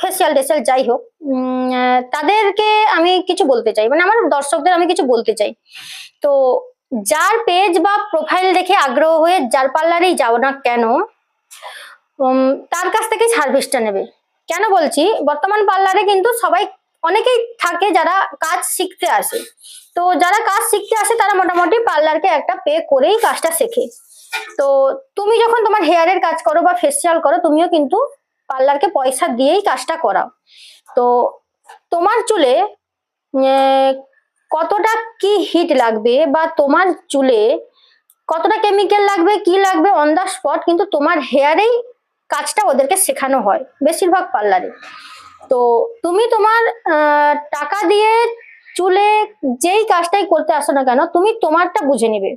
Facial টেসিয়াল যাই হোক, তাদেরকে আমি কিছু বলতে চাই, মানে আমার দর্শকদের আমি কিছু বলতে চাই। তো যার পেজ বা প্রোফাইল দেখে আগ্রহ হয়ে যার পার্লারেই যাও না কেন, তার কাছ থেকে সার্ভিসটা নেবে। কেন বলছি, বর্তমান পার্লারে কিন্তু সবাই অনেকেই থাকে যারা কাজ শিখতে আসে। তো যারা কাজ শিখতে আসে তারা মোটামুটি পার্লারকে একটা পে করেই কাজটা শেখে। তো তুমি যখন তোমার হেয়ারের কাজ করো বা ফেসিয়াল করো, তুমিও কিন্তু পার্লারকে পয়সা দিয়েই কাজটা করাও। তো তোমার চুলে কতটা কি হিট লাগবে বা তোমার চুলে কতটা কেমিক্যাল লাগবে কি লাগবে অন দা স্পট কিন্তু তোমার হেয়ারেই কাজটা ওদেরকে শেখানো হয় বেশিরভাগ পার্লারে। তো তুমি তোমার টাকা দিয়ে চুলে যেই কাজটাই করতে আসো না কেন, তুমি তোমারটা বুঝে নিবে।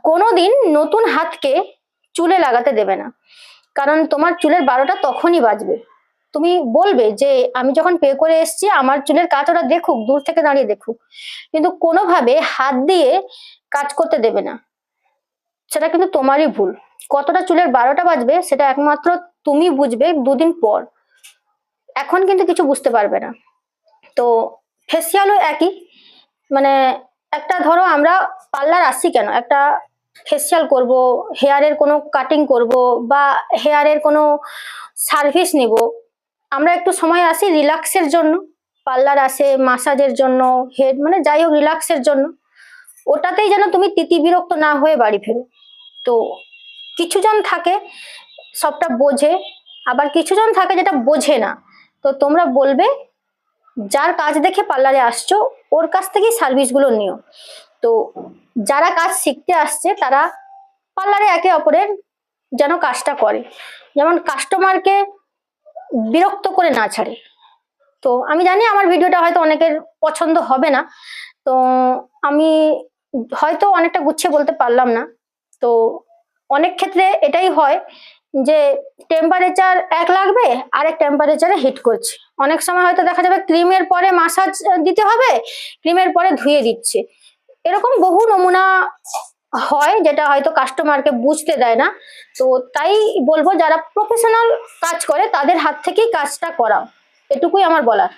কোনোদিন নতুন হাতকে চুলে লাগাতে দেবে না, কারণ তোমার চুলের 12টা তখনই বাজবে। তুমি বলবে যে আমি যখন পে করে এসেছি আমার চুলের কাজ ওরা দেখুক, দূর থেকে দাঁড়িয়ে দেখুক, কিন্তু কোনোভাবে হাত দিয়ে কাজ করতে দেবে না। সেটা কিন্তু তোমারই ভুল। কতটা চুলের 12টা বাজবে সেটা একমাত্র তুমি বুঝবে দুদিন পর, এখন কিন্তু কিছু বুঝতে পারবে না। তো ফেসিয়ালও একই, মানে একটা ধরো আমরা পার্লার আসছি কেন, একটা ফেসিয়াল করব, হেয়ারের কোনো কাটিং করব বা হেয়ারের কোনো সার্ভিস নিব, আমরা একটু সময় আসি রিল্যাক্সের জন্য। পার্লার আসে মাসাজের জন্য, হেড মানে যাই হোক রিল্যাক্সের জন্য। ওটাতেই যেন তুমি তিতি বিরক্ত না হয়ে বাড়ি ফেরো। তো কিছুজন থাকে সবটা বোঝে, আবার কিছুজন থাকে যেটা বোঝে না। তো তোমরা বলবে যার কাজ দেখে পার্লারে আসছো ওর কাছ থেকেই সার্ভিস গুলো নিও। তো যারা কাজ শিখতে আসছে তারা পার্লারে একে অপরের যেন কাজটা করে, যেমন কাস্টমারকে বিরক্ত করে না ছাড়ে। তো আমি জানি আমার ভিডিওটা হয়তো অনেকের পছন্দ হবে না, তো আমি হয়তো অনেকটা গুছিয়ে বলতে পারলাম না। তো অনেক ক্ষেত্রে এটাই হয় যে টেম্পারেচার এক লাগবে আরেক টেম্পারেচারে হিট করছে। অনেক সময় হয়তো দেখা যাবে ক্রিমের পরে মাসাজ দিতে হবে, ক্রিমের পরে ধুয়ে দিচ্ছে। এরকম বহু নমুনা হয় যেটা হয়তো কাস্টমারকে বুঝতে দেয় না। তো তাই বলবো যারা প্রফেশনাল কাজ করে তাদের হাত থেকেই কাজটা করাও, এটুকুই আমার বলার।